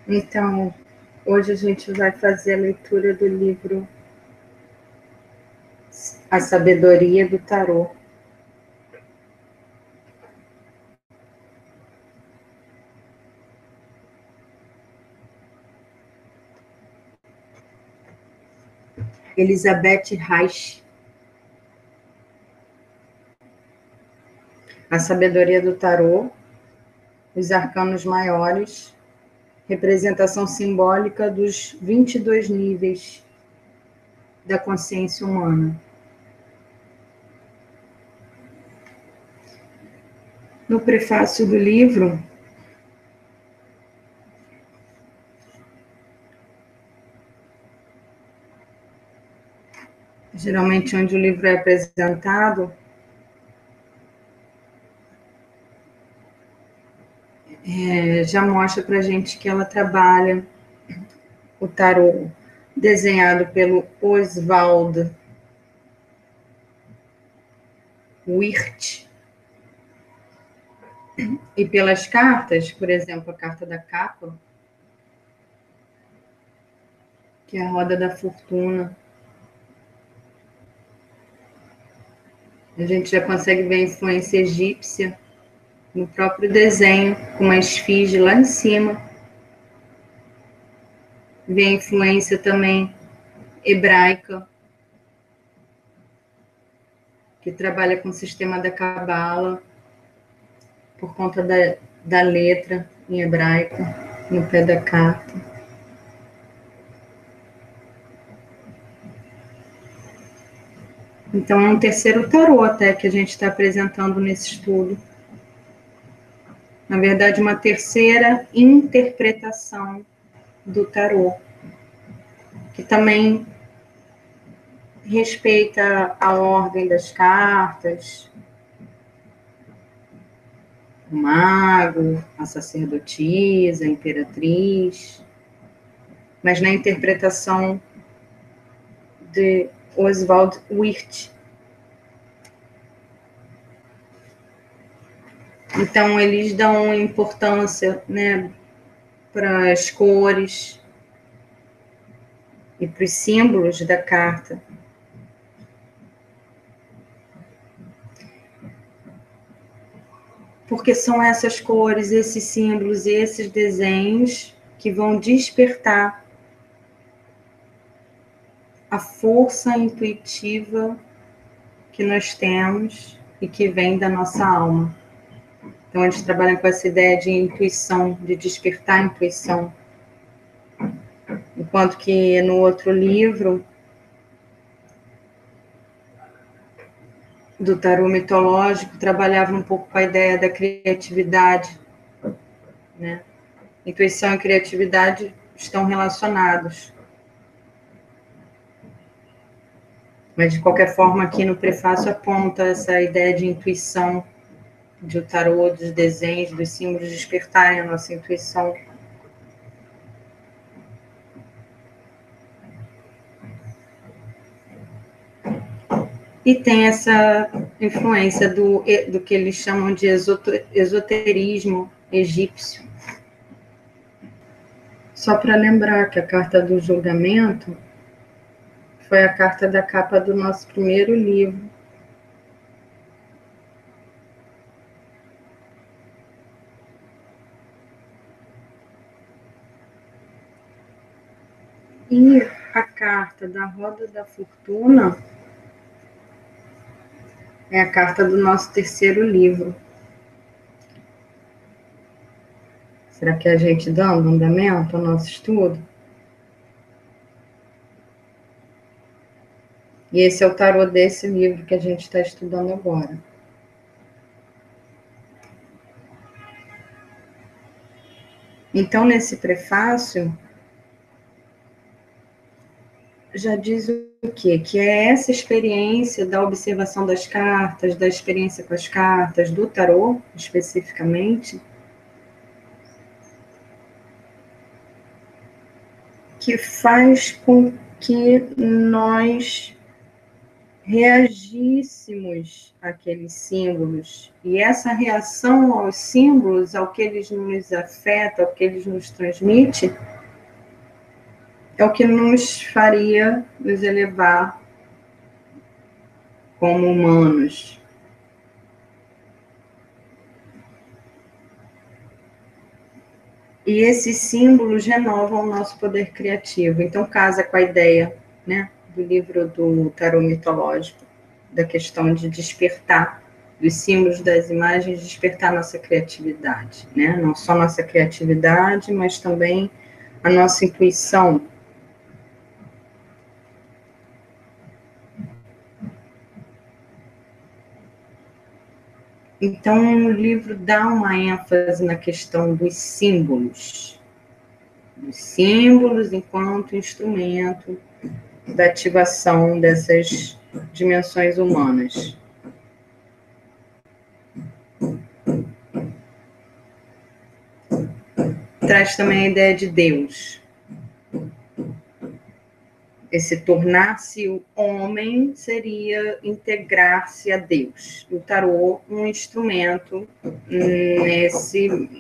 Então, hoje a gente vai fazer a leitura do livro A Sabedoria do Tarô. Elizabeth Reich. A Sabedoria do Tarô, os arcanos maiores, representação simbólica dos 22 níveis da consciência humana. No prefácio do livro, geralmente onde o livro é apresentado, já mostra para a gente que ela trabalha o tarô desenhado pelo Oswald Wirth e pelas cartas, por exemplo, a carta da capa, que é a roda da fortuna. A gente já consegue ver a influência egípcia no próprio desenho, com uma esfinge lá em cima. Vê a influência também hebraica, que trabalha com o sistema da Cabala, por conta da letra em hebraico, no pé da carta. Então, é um terceiro tarô até que a gente está apresentando nesse estudo. Na verdade, uma terceira interpretação do tarô, que também respeita a ordem das cartas, o mago, a sacerdotisa, a imperatriz, mas na interpretação de Oswald Wirth. Então, eles dão importância, né, para as cores e para os símbolos da carta. Porque são essas cores, esses símbolos e esses desenhos que vão despertar a força intuitiva que nós temos e que vem da nossa alma. Então, eles trabalham com essa ideia de intuição, de despertar a intuição. Enquanto que no outro livro, do tarô mitológico, trabalhava um pouco com a ideia da criatividade, né? Intuição e criatividade estão relacionados. Mas, de qualquer forma, aqui no prefácio aponta essa ideia de intuição, de o tarô, dos desenhos, dos símbolos despertarem a nossa intuição. E tem essa influência do que eles chamam de esoterismo egípcio. Só para lembrar que a carta do julgamento foi a carta da capa do nosso primeiro livro. E a carta da roda da fortuna é a carta do nosso terceiro livro. Será que a gente dando andamento ao nosso estudo? E esse é o tarô desse livro que a gente está estudando agora. Então, nesse prefácio, já diz o quê? Que é essa experiência da observação das cartas, da experiência com as cartas, do tarô, especificamente, que faz com que nós reagíssemos àqueles símbolos, e essa reação aos símbolos, ao que eles nos afetam, ao que eles nos transmitem, é o que nos faria nos elevar como humanos. E esses símbolos renovam o nosso poder criativo. Então, casa com a ideia, né, do livro do tarô mitológico, da questão de despertar, dos símbolos, das imagens, despertar nossa criatividade, né? Não só nossa criatividade, mas também a nossa intuição. Então, o livro dá uma ênfase na questão dos símbolos enquanto instrumento da ativação dessas dimensões humanas. Traz também a ideia de Deus. Esse tornar-se homem seria integrar-se a Deus. O tarô, um instrumento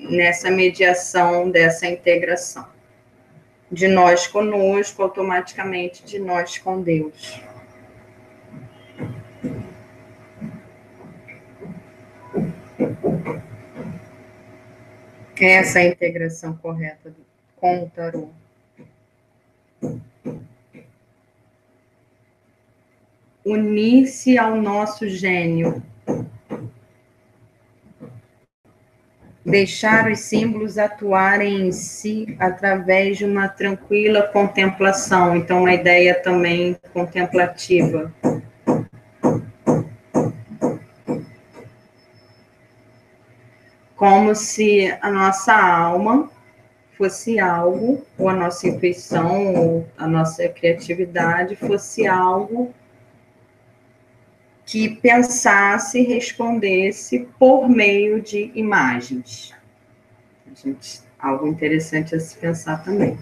nessa mediação dessa integração. De nós conosco, automaticamente de nós com Deus. Essa é a integração correta com o tarô. Unir-se ao nosso gênio. Deixar os símbolos atuarem em si através de uma tranquila contemplação. Então, uma ideia também contemplativa. Como se a nossa alma fosse algo, ou a nossa intuição, ou a nossa criatividade fosse algo que pensasse e respondesse por meio de imagens. Algo interessante a se pensar também.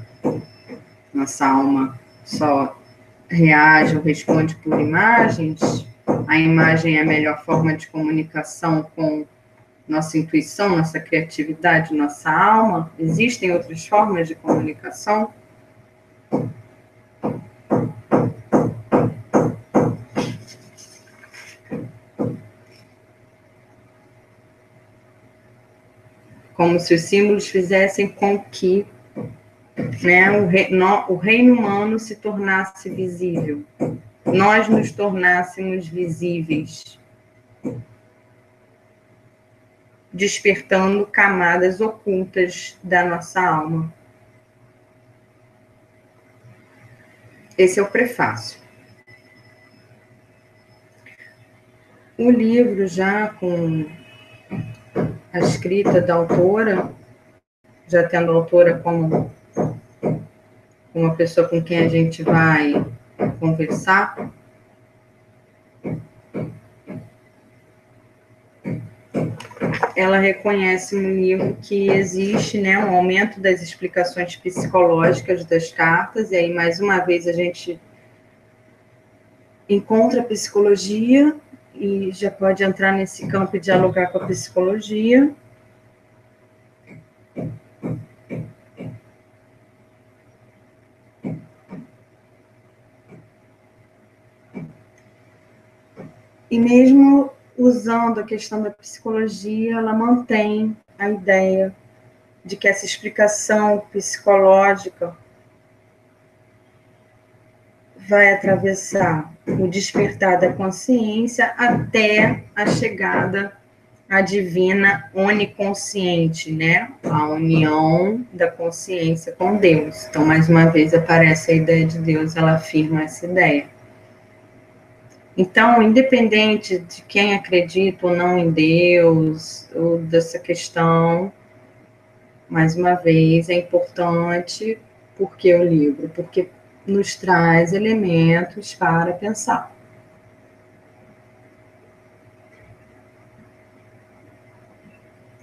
Nossa alma só reage ou responde por imagens, a imagem é a melhor forma de comunicação com nossa intuição, nossa criatividade, nossa alma. Existem outras formas de comunicação? Como se os símbolos fizessem com que, né, o reino humano se tornasse visível. Nós nos tornássemos visíveis, despertando camadas ocultas da nossa alma. Esse é o prefácio. O livro, já com a escrita da autora, já tendo a autora como uma pessoa com quem a gente vai conversar, ela reconhece no livro que existe, né, um aumento das explicações psicológicas das cartas, e aí, mais uma vez, a gente encontra a psicologia e já pode entrar nesse campo e dialogar com a psicologia. E mesmo usando a questão da psicologia, ela mantém a ideia de que essa explicação psicológica vai atravessar o despertar da consciência até a chegada à divina oniconsciente, né? A união da consciência com Deus. Então, mais uma vez, aparece a ideia de Deus, ela afirma essa ideia. Então, independente de quem acredita ou não em Deus, ou dessa questão, mais uma vez, é importante, porque o livro? Porque nos traz elementos para pensar.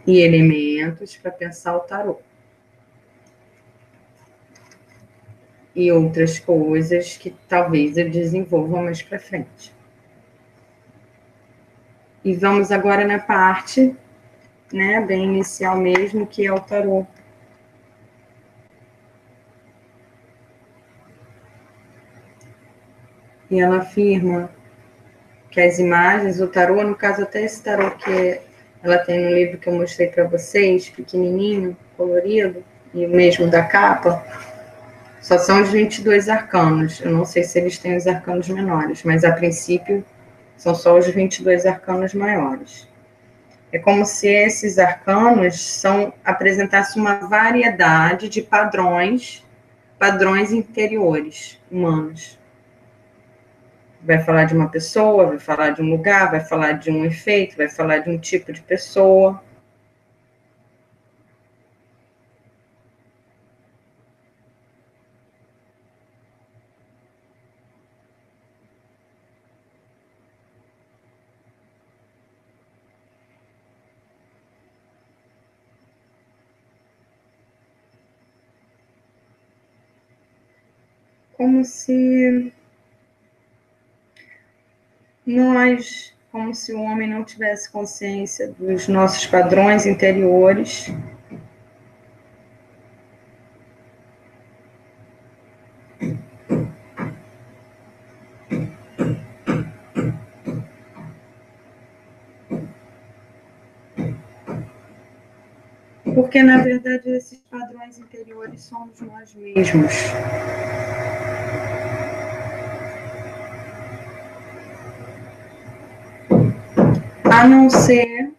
E elementos para pensar o tarô. E outras coisas que talvez eu desenvolva mais para frente. E vamos agora na parte, né, bem inicial mesmo, que é o tarô. E ela afirma que as imagens, o tarô, no caso até esse tarô que ela tem no livro que eu mostrei para vocês, pequenininho, colorido, e o mesmo da capa, só são os 22 arcanos. Eu não sei se eles têm os arcanos menores, mas a princípio são só os 22 arcanos maiores. É como se esses arcanos apresentassem uma variedade de padrões interiores humanos. Vai falar de uma pessoa, vai falar de um lugar, vai falar de um efeito, vai falar de um tipo de pessoa. Como se como se o homem não tivesse consciência dos nossos padrões interiores. Porque, na verdade, esses padrões interiores somos nós mesmos. A não ser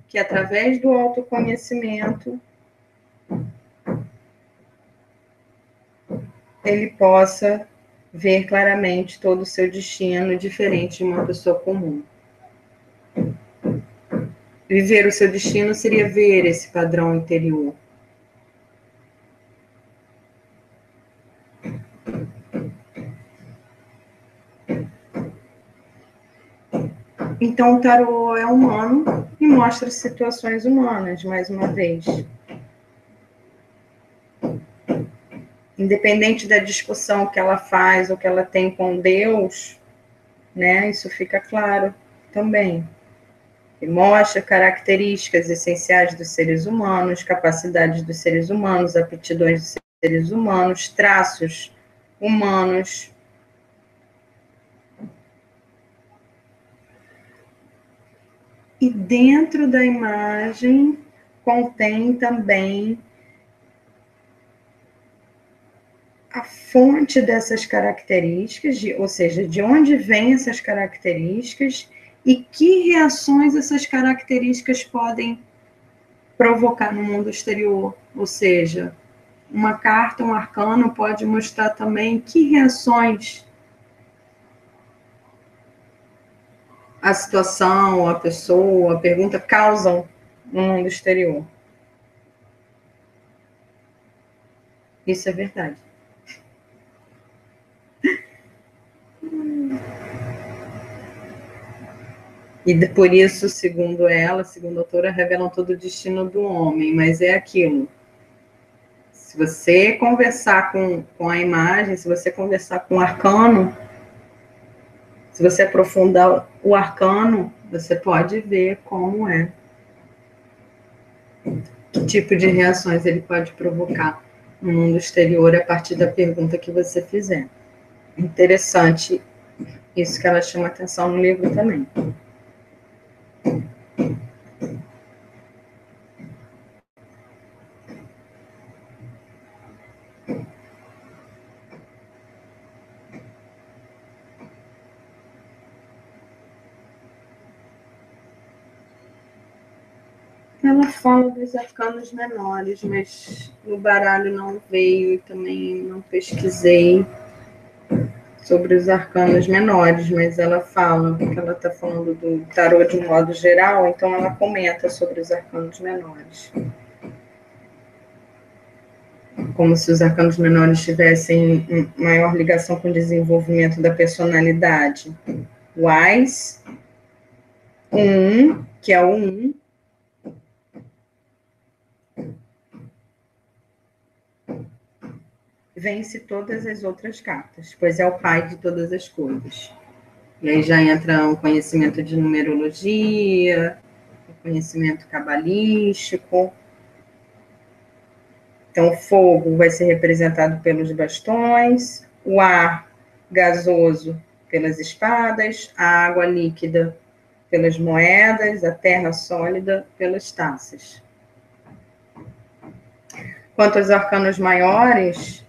que, através do autoconhecimento, ele possa ver claramente todo o seu destino diferente de uma pessoa comum. Viver o seu destino seria ver esse padrão interior. Então, o tarô é humano e mostra situações humanas, mais uma vez. Independente da discussão que ela faz ou que ela tem com Deus, né, isso fica claro também. E mostra características essenciais dos seres humanos, capacidades dos seres humanos, aptidões dos seres humanos, traços humanos. E dentro da imagem contém também a fonte dessas características, ou seja, de onde vêm essas características e que reações essas características podem provocar no mundo exterior. Ou seja, uma carta, um arcano pode mostrar também que reações a situação, a pessoa, a pergunta causam no mundo exterior. Isso é verdade. E por isso, segundo ela, segundo a autora, revelam todo o destino do homem, mas é aquilo. Se você conversar com a imagem, se você conversar com o arcano, se você aprofundar o arcano, você pode ver como é. Que tipo de reações ele pode provocar no mundo exterior a partir da pergunta que você fizer. Interessante isso que ela chama atenção no livro também. Ela fala dos arcanos menores, mas no baralho não veio e também não pesquisei sobre os arcanos menores, mas ela fala, porque ela está falando do tarô de um modo geral, então ela comenta sobre os arcanos menores. Como se os arcanos menores tivessem maior ligação com o desenvolvimento da personalidade. Wise, que é o 1, vence todas as outras cartas, pois é o pai de todas as coisas. E aí já entra um conhecimento de numerologia, um conhecimento cabalístico. Então, o fogo vai ser representado pelos bastões, o ar gasoso pelas espadas, a água líquida pelas moedas, a terra sólida pelas taças. Quanto aos arcanos maiores,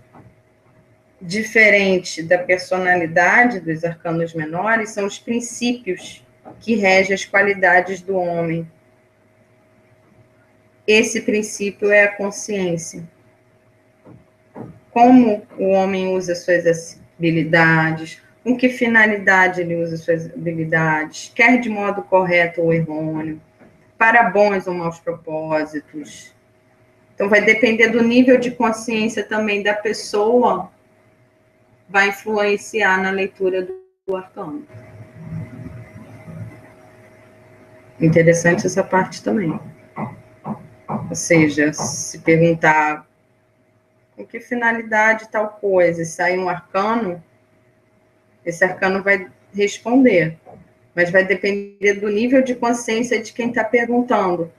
diferente da personalidade dos arcanos menores, são os princípios que regem as qualidades do homem. Esse princípio é a consciência. Como o homem usa suas habilidades, com que finalidade ele usa suas habilidades, quer de modo correto ou errôneo, para bons ou maus propósitos. Então, vai depender do nível de consciência também da pessoa, vai influenciar na leitura do arcano. Interessante essa parte também. Ou seja, se perguntar com que finalidade tal coisa, e sair um arcano, esse arcano vai responder, mas vai depender do nível de consciência de quem está perguntando.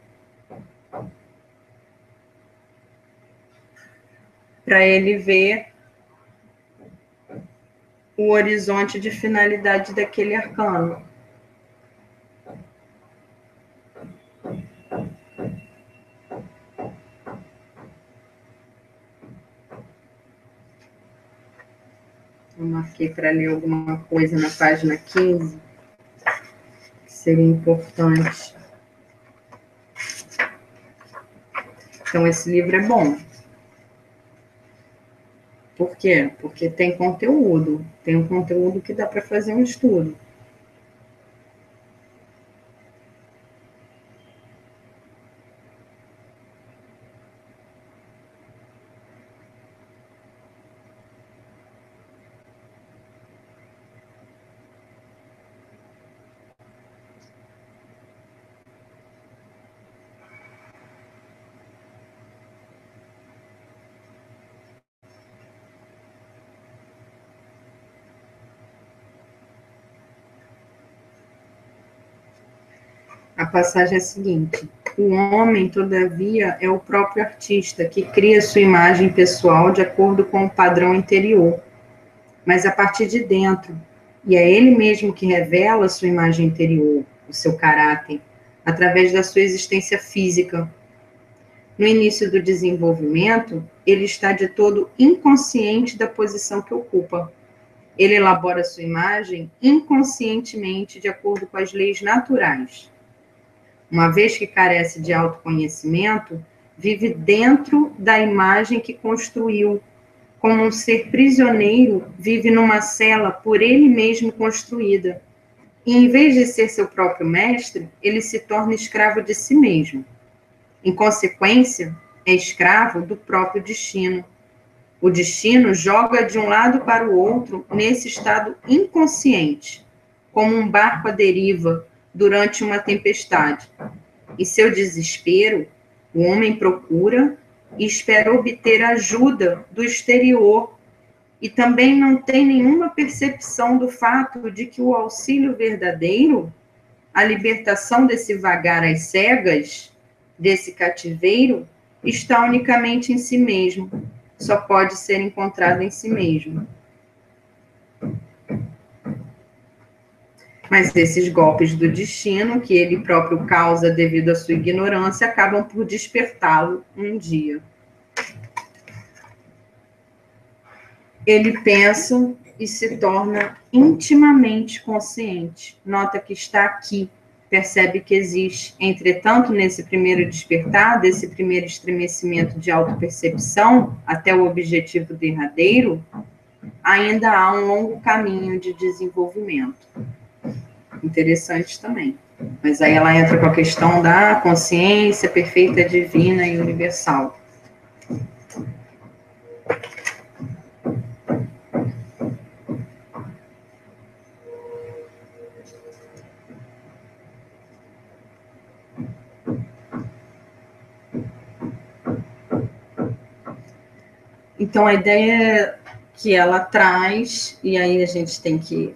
Para ele ver o horizonte de finalidade daquele arcano. Eu marquei para ler alguma coisa na página 15, que seria importante. Então, esse livro é bom. Por quê? Porque tem conteúdo. Tem um conteúdo que dá para fazer um estudo. A passagem é a seguinte: o homem, todavia, é o próprio artista que cria sua imagem pessoal de acordo com o padrão interior, mas a partir de dentro. E é ele mesmo que revela a sua imagem interior, o seu caráter, através da sua existência física. No início do desenvolvimento, ele está de todo inconsciente da posição que ocupa. Ele elabora sua imagem inconscientemente, de acordo com as leis naturais. Uma vez que carece de autoconhecimento, vive dentro da imagem que construiu. Como um ser prisioneiro, vive numa cela por ele mesmo construída. E, em vez de ser seu próprio mestre, ele se torna escravo de si mesmo. Em consequência, é escravo do próprio destino. O destino joga de um lado para o outro nesse estado inconsciente, como um barco à deriva durante uma tempestade. Em seu desespero, o homem procura e espera obter ajuda do exterior, e também não tem nenhuma percepção do fato de que o auxílio verdadeiro, a libertação desse vagar às cegas, desse cativeiro, está unicamente em si mesmo, só pode ser encontrado em si mesmo. Mas esses golpes do destino, que ele próprio causa devido à sua ignorância, acabam por despertá-lo um dia. Ele pensa e se torna intimamente consciente. Nota que está aqui, percebe que existe. Entretanto, nesse primeiro despertar, desse primeiro estremecimento de autopercepção, até o objetivo derradeiro, ainda há um longo caminho de desenvolvimento. Interessante também. Mas aí ela entra com a questão da consciência perfeita, divina e universal. Então, a ideia que ela traz, e aí a gente tem que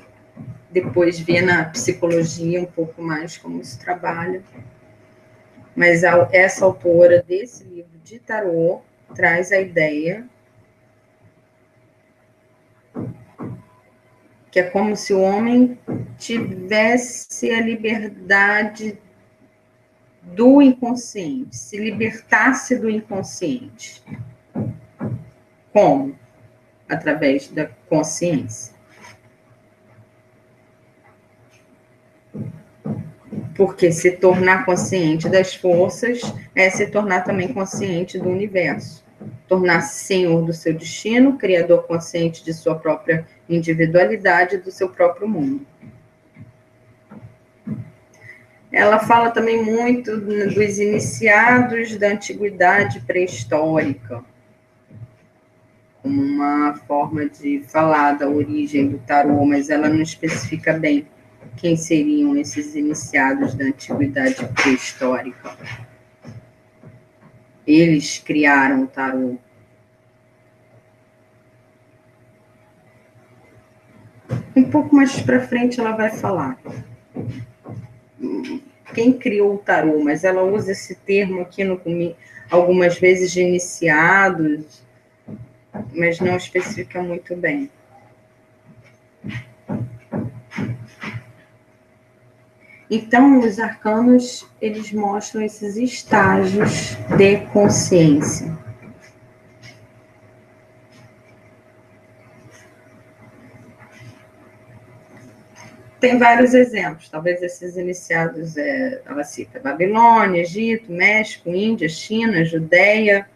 depois ver na psicologia um pouco mais como isso trabalha. Mas essa autora desse livro de tarô traz a ideia que é como se o homem tivesse a liberdade do inconsciente, se libertasse do inconsciente. Como? Através da consciência. Porque se tornar consciente das forças é se tornar também consciente do universo. Tornar-se senhor do seu destino, criador consciente de sua própria individualidade e do seu próprio mundo. Ela fala também muito dos iniciados da antiguidade pré-histórica, como uma forma de falar da origem do tarô, mas ela não especifica bem quem seriam esses iniciados da antiguidade pré-histórica. Eles criaram o tarô. Um pouco mais para frente ela vai falar quem criou o tarô, mas ela usa esse termo aqui algumas vezes de iniciados, mas não especifica muito bem. Então, os arcanos, eles mostram esses estágios de consciência. Tem vários exemplos, talvez esses iniciados, ela cita Babilônia, Egito, México, Índia, China, Judéia,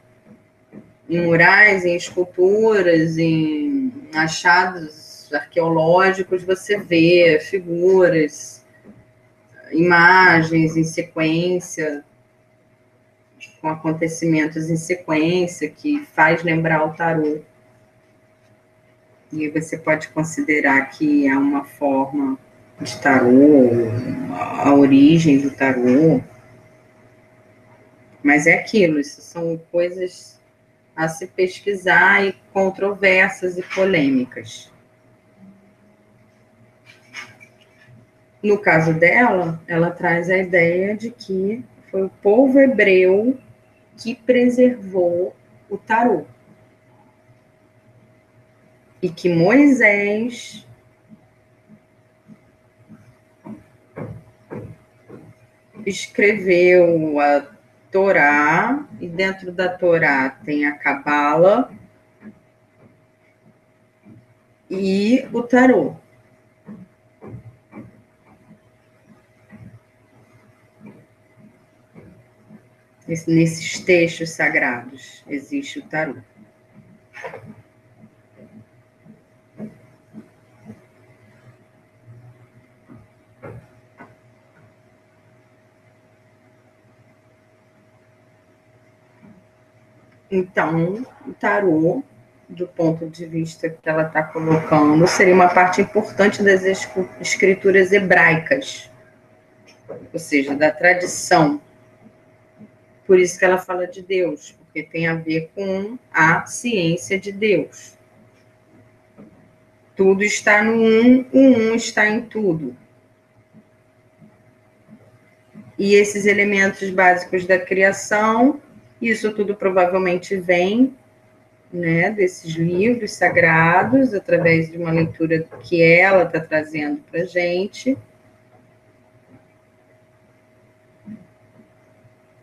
em murais, em esculturas, em achados arqueológicos, você vê figuras, imagens em sequência, com acontecimentos em sequência, que faz lembrar o tarô. E você pode considerar que é uma forma de tarô, a origem do tarô. Mas é aquilo, isso são coisas a se pesquisar e controversas e polêmicas. No caso dela, ela traz a ideia de que foi o povo hebreu que preservou o tarô. E que Moisés escreveu a Torá, e dentro da Torá tem a Cabala e o tarô. Nesses textos sagrados existe o tarô. Então, o tarô, do ponto de vista que ela está colocando, seria uma parte importante das escrituras hebraicas, ou seja, da tradição. Por isso que ela fala de Deus, porque tem a ver com a ciência de Deus. Tudo está no um, o um está em tudo. E esses elementos básicos da criação, isso tudo provavelmente vem, né, desses livros sagrados, através de uma leitura que ela está trazendo para a gente.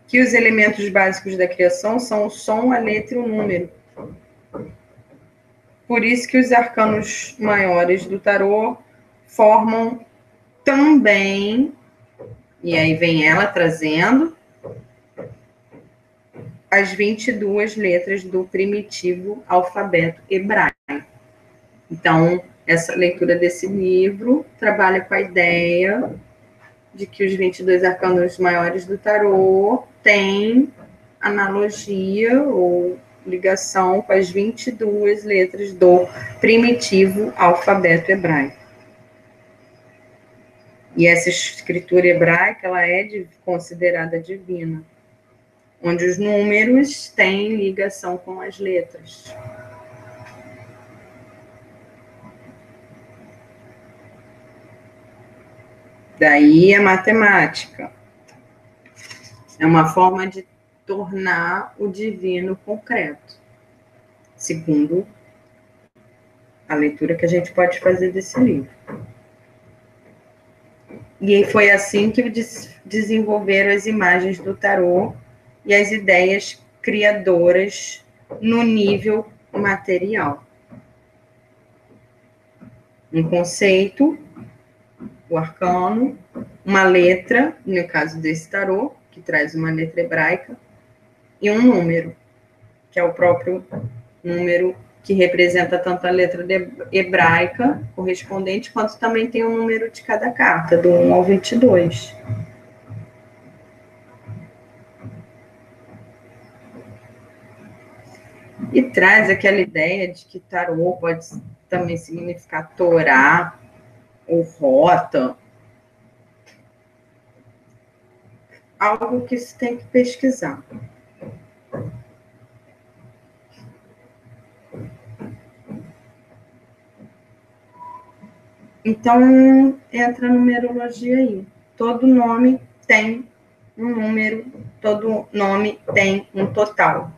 Que os elementos básicos da criação são o som, a letra e o número. Por isso que os arcanos maiores do tarô formam também, e aí vem ela trazendo, as 22 letras do primitivo alfabeto hebraico. Então, essa leitura desse livro trabalha com a ideia de que os 22 arcanos maiores do tarô têm analogia ou ligação com as 22 letras do primitivo alfabeto hebraico. E essa escritura hebraica, ela é considerada divina, onde os números têm ligação com as letras. Daí a matemática. É uma forma de tornar o divino concreto, segundo a leitura que a gente pode fazer desse livro. E foi assim que desenvolveram as imagens do tarô e as ideias criadoras no nível material. Um conceito, o arcano, uma letra, no caso desse tarô, que traz uma letra hebraica, e um número, que é o próprio número que representa tanto a letra hebraica correspondente, quanto também tem o número de cada carta, do 1 ao 22. E traz aquela ideia de que tarô pode também significar Torá ou rota. Algo que se tem que pesquisar. Então, entra a numerologia aí. Todo nome tem um número, todo nome tem um total.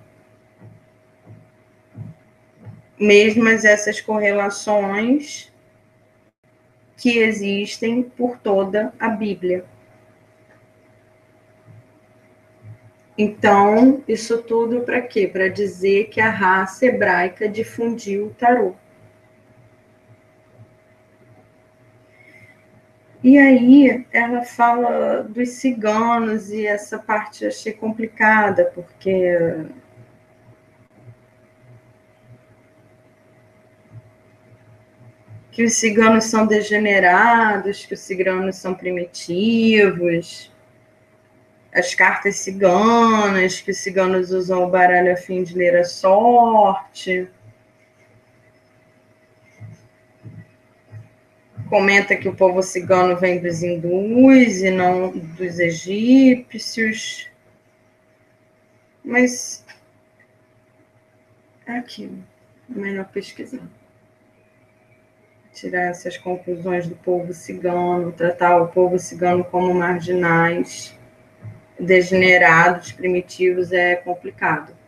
Mesmas essas correlações que existem por toda a Bíblia. Então, isso tudo para quê? Para dizer que a raça hebraica difundiu o tarô. E aí, ela fala dos ciganos, e essa parte eu achei complicada, porque que os ciganos são degenerados, que os ciganos são primitivos, as cartas ciganas, que os ciganos usam o baralho a fim de ler a sorte. Comenta que o povo cigano vem dos hindus e não dos egípcios. Mas é aquilo. É melhor pesquisar. Tirar essas conclusões do povo cigano, tratar o povo cigano como marginais, degenerados, primitivos, é complicado.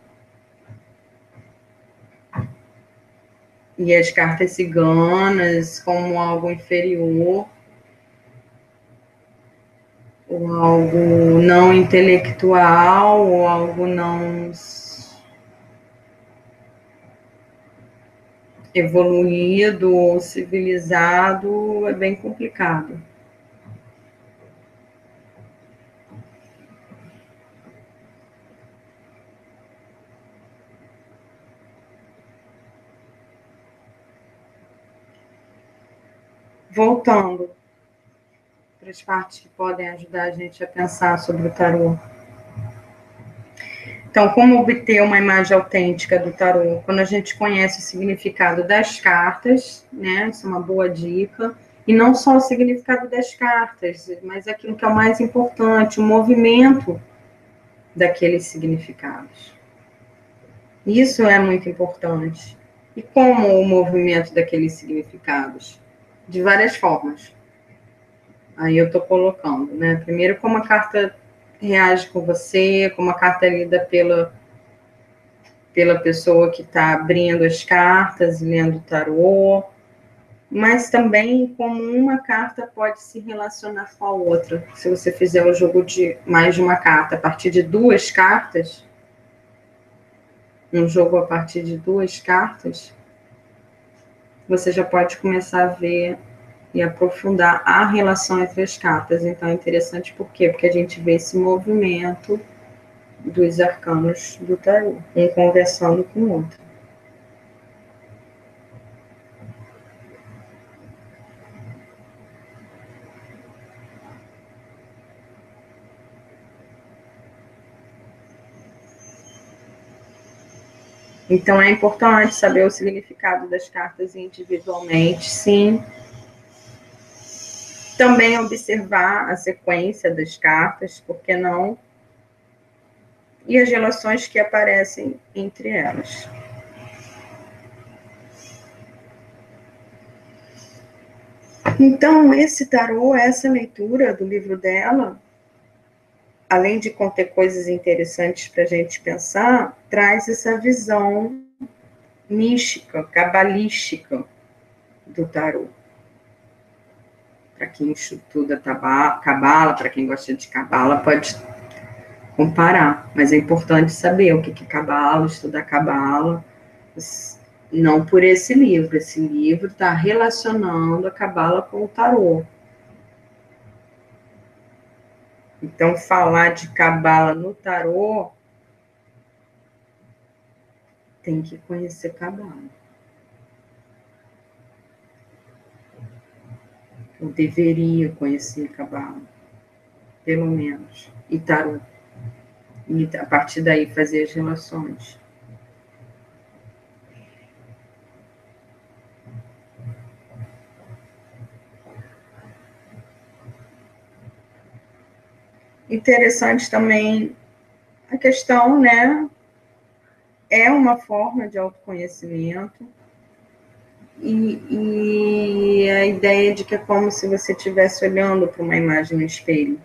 E as cartas ciganas como algo inferior, ou algo não intelectual, ou algo não evoluído ou civilizado, é bem complicado. Voltando para as partes que podem ajudar a gente a pensar sobre o tarô. Então, como obter uma imagem autêntica do tarô? Quando a gente conhece o significado das cartas, né? Isso é uma boa dica. E não só o significado das cartas, mas aquilo que é o mais importante, o movimento daqueles significados. Isso é muito importante. E como o movimento daqueles significados? De várias formas. Aí eu estou colocando, né? Primeiro, como a carta reage com você, como a carta é lida pela pessoa que está abrindo as cartas, lendo o tarô, mas também como uma carta pode se relacionar com a outra. Se você fizer o jogo de mais de uma carta, a partir de 2 cartas, um jogo a partir de 2 cartas, você já pode começar a ver e aprofundar a relação entre as cartas. Então, é interessante por quê? Porque a gente vê esse movimento dos arcanos do tarô, um conversando com o outro. Então, é importante saber o significado das cartas individualmente, sim. Também observar a sequência das cartas, por que não? E as relações que aparecem entre elas. Então, esse tarô, essa leitura do livro dela, além de conter coisas interessantes para a gente pensar, traz essa visão mística, cabalística do tarô. Para quem estuda cabala, para quem gosta de cabala, pode comparar, mas é importante saber o que é cabala, estudar cabala, não por esse livro está relacionando a cabala com o tarô. Então, falar de cabala no tarô, tem que conhecer cabala. Eu deveria conhecer cabala, pelo menos, e tarô. E a partir daí fazer as relações. Interessante também a questão, né? É uma forma de autoconhecimento e a ideia de que é como se você estivesse olhando para uma imagem no espelho.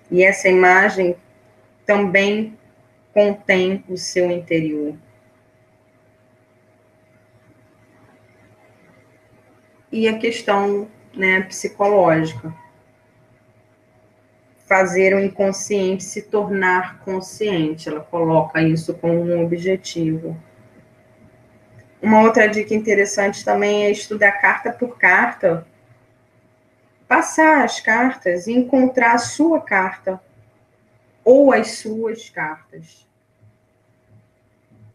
E essa imagem também contém o seu interior. E a questão, né, psicológica. Fazer o inconsciente se tornar consciente. Ela coloca isso como um objetivo. Uma outra dica interessante também é estudar carta por carta. Passar as cartas e encontrar a sua carta ou as suas cartas.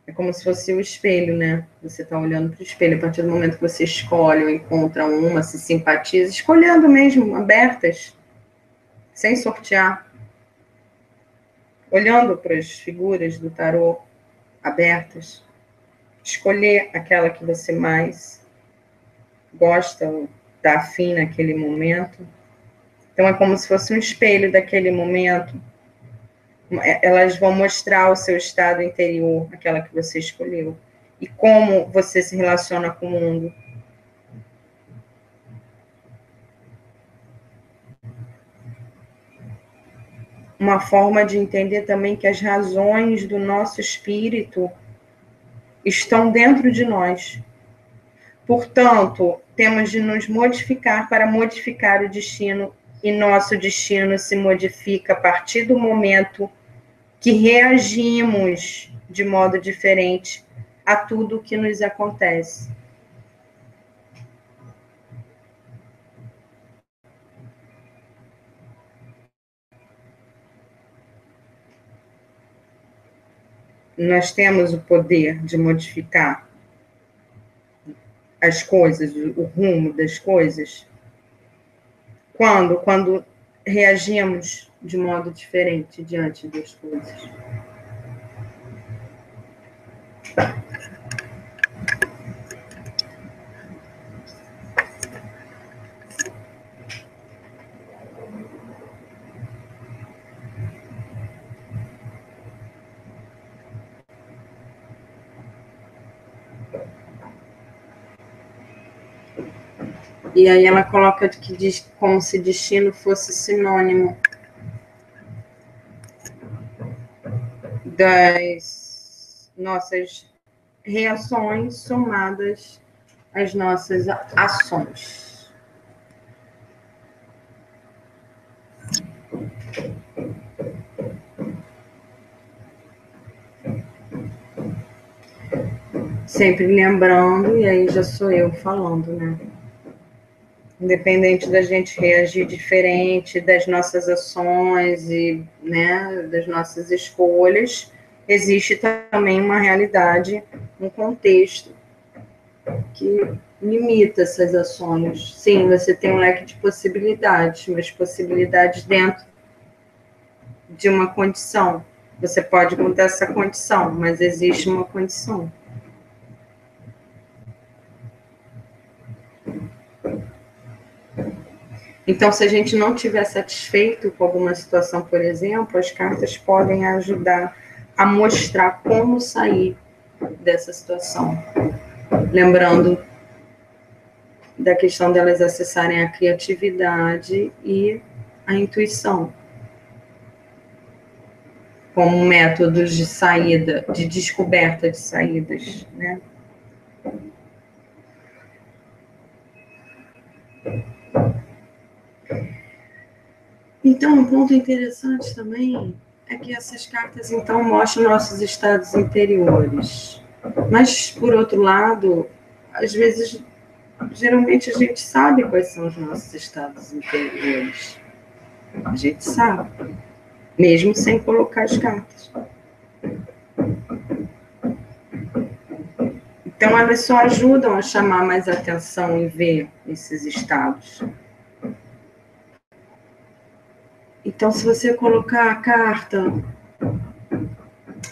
É como se fosse o espelho, né? Você está olhando para o espelho. A partir do momento que você escolhe ou encontra uma, se simpatiza, escolhendo mesmo, abertas, sem sortear. Olhando para as figuras do tarô abertas. Escolher aquela que você mais gosta, está afim naquele momento. Então, é como se fosse um espelho daquele momento. Elas vão mostrar o seu estado interior, aquela que você escolheu, e como você se relaciona com o mundo. Uma forma de entender também que as razões do nosso espírito estão dentro de nós. Portanto, temos de nos modificar para modificar o destino, e nosso destino se modifica a partir do momento que reagimos de modo diferente a tudo o que nos acontece. Nós temos o poder de modificar as coisas, o rumo das coisas. Quando reagimos de modo diferente diante das coisas. E aí ela coloca que diz como se destino fosse sinônimo das nossas reações somadas às nossas ações. Sempre lembrando, e aí já sou eu falando, né? Independente da gente reagir diferente das nossas ações e, né, das nossas escolhas, existe também uma realidade, um contexto que limita essas ações. Sim, você tem um leque de possibilidades, mas possibilidades dentro de uma condição. Você pode mudar essa condição, mas existe uma condição. Então, se a gente não estiver satisfeito com alguma situação, por exemplo, as cartas podem ajudar a mostrar como sair dessa situação. Lembrando da questão delas acessarem a criatividade e a intuição como métodos de saída, de descoberta de saídas, né? Então, um ponto interessante também é que essas cartas, então, mostram nossos estados interiores. Mas, por outro lado, às vezes, geralmente a gente sabe quais são os nossos estados interiores. A gente sabe, mesmo sem colocar as cartas. Então, elas só ajudam a chamar mais atenção e ver esses estados. Então, se você colocar a carta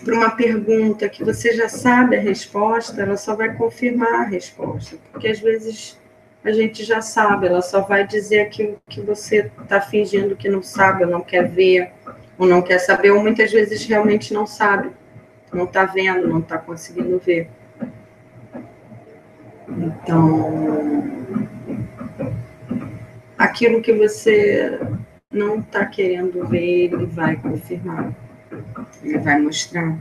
para uma pergunta que você já sabe a resposta, ela só vai confirmar a resposta. Porque, às vezes, a gente já sabe, ela só vai dizer aquilo que você está fingindo que não sabe, ou não quer ver, ou não quer saber, ou muitas vezes realmente não sabe, não está vendo, não está conseguindo ver. Então, aquilo que você não está querendo ver, ele vai confirmar, ele vai mostrar.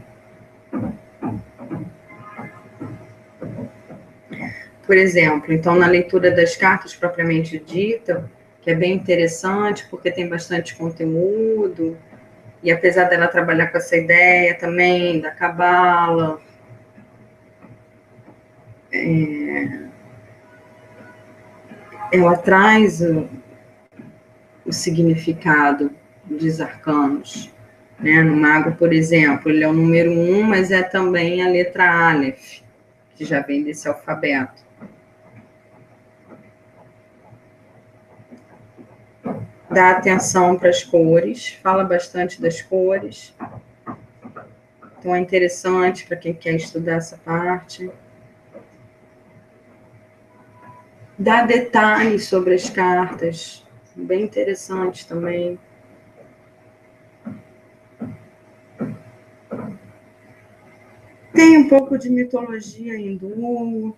Por exemplo, então, na leitura das cartas propriamente dita, que é bem interessante, porque tem bastante conteúdo, e apesar dela trabalhar com essa ideia também da cabala, ela traz o significado dos arcanos. Né? No mago, por exemplo, ele é o número 1, mas é também a letra Aleph, que já vem desse alfabeto. Dá atenção para as cores, fala bastante das cores. Então, é interessante para quem quer estudar essa parte. Dá detalhes sobre as cartas, bem interessante também. Tem um pouco de mitologia hindu.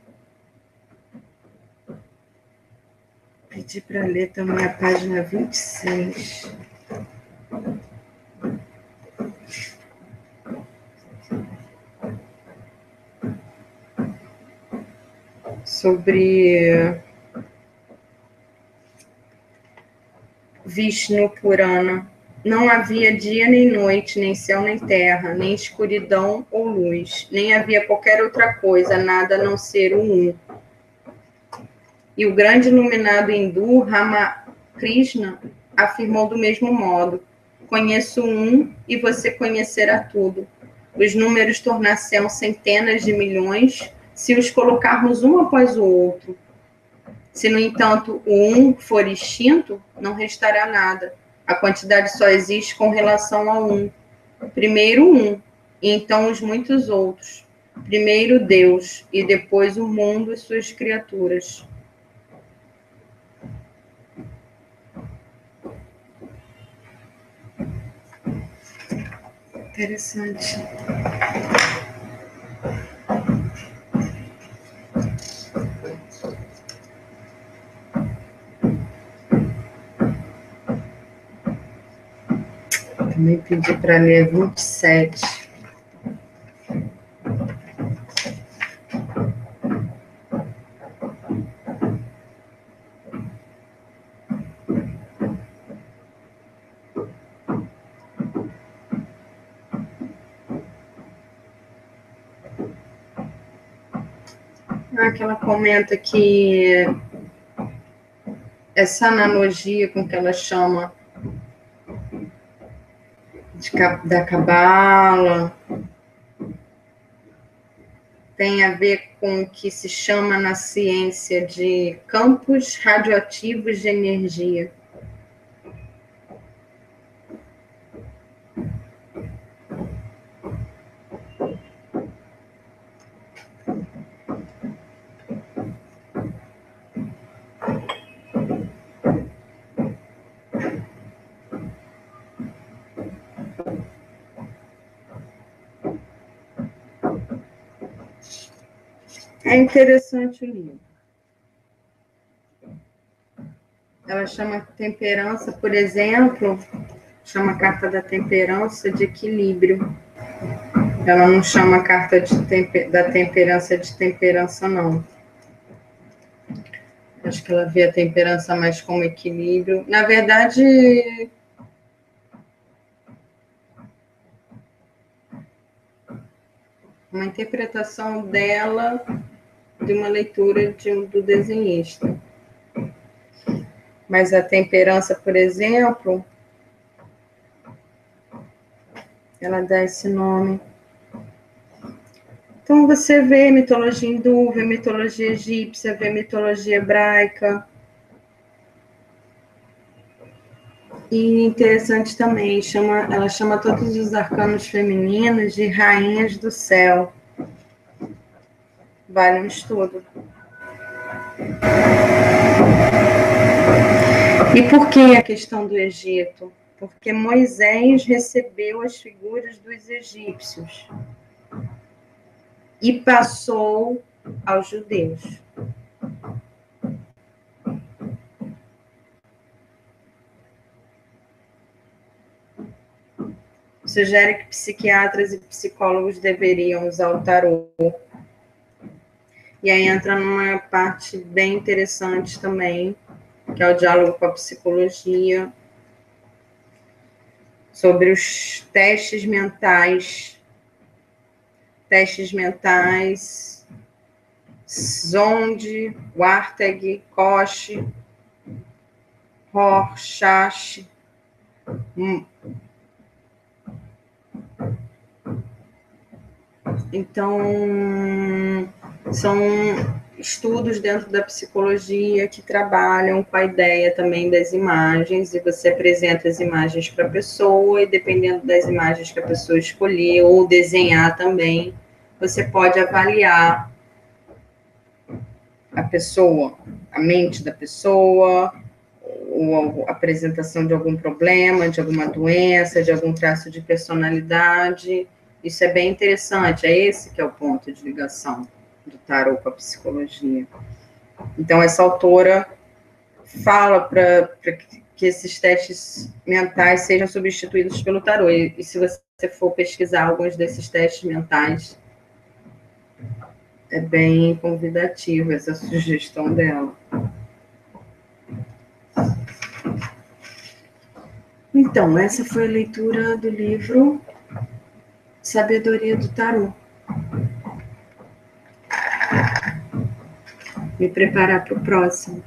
Pedi para ler também a página 26. Sobre Vishnu Purana. Não havia dia nem noite, nem céu nem terra, nem escuridão ou luz, nem havia qualquer outra coisa, nada a não ser o Um. E o grande iluminado hindu, Ramakrishna, afirmou do mesmo modo: conheço um e você conhecerá tudo. Os números tornar-se-ão centenas de milhões se os colocarmos um após o outro. Se, no entanto, o um for extinto, não restará nada. A quantidade só existe com relação ao um. Primeiro um, e então os muitos outros. Primeiro Deus, e depois o mundo e suas criaturas. Interessante. Também pedi para ler 27. Que ela comenta que essa analogia com que ela chama da cabala tem a ver com o que se chama na ciência de campos radioativos de energia. É interessante o livro. Ela chama temperança, por exemplo, chama a carta da temperança de equilíbrio. Ela não chama a carta da temperança de temperança, não. Acho que ela vê a temperança mais como equilíbrio. Na verdade, uma interpretação dela de uma leitura do desenhista. Mas a temperança, por exemplo, ela dá esse nome. Então, você vê mitologia hindu, vê mitologia egípcia, vê mitologia hebraica. E interessante também, ela chama todos os arcanos femininos de rainhas do céu. Vale um estudo. E por que a questão do Egito? Porque Moisés recebeu as figuras dos egípcios e passou aos judeus. Sugere que psiquiatras e psicólogos deveriam usar o tarô. E aí entra numa parte bem interessante também, que é o diálogo com a psicologia, sobre os testes mentais, Zonde, Warteg, Koch, Rorschach. Então, são estudos dentro da psicologia que trabalham com a ideia também das imagens, e você apresenta as imagens para a pessoa, e dependendo das imagens que a pessoa escolher, ou desenhar também, você pode avaliar a pessoa, a mente da pessoa, ou a apresentação de algum problema, de alguma doença, de algum traço de personalidade. Isso é bem interessante, é esse que é o ponto de ligação do tarô com a psicologia. Então, essa autora fala para que esses testes mentais sejam substituídos pelo tarô. E se você for pesquisar alguns desses testes mentais, é bem convidativa essa sugestão dela. Então, essa foi a leitura do livro Sabedoria do Tarô. Me preparar para o próximo.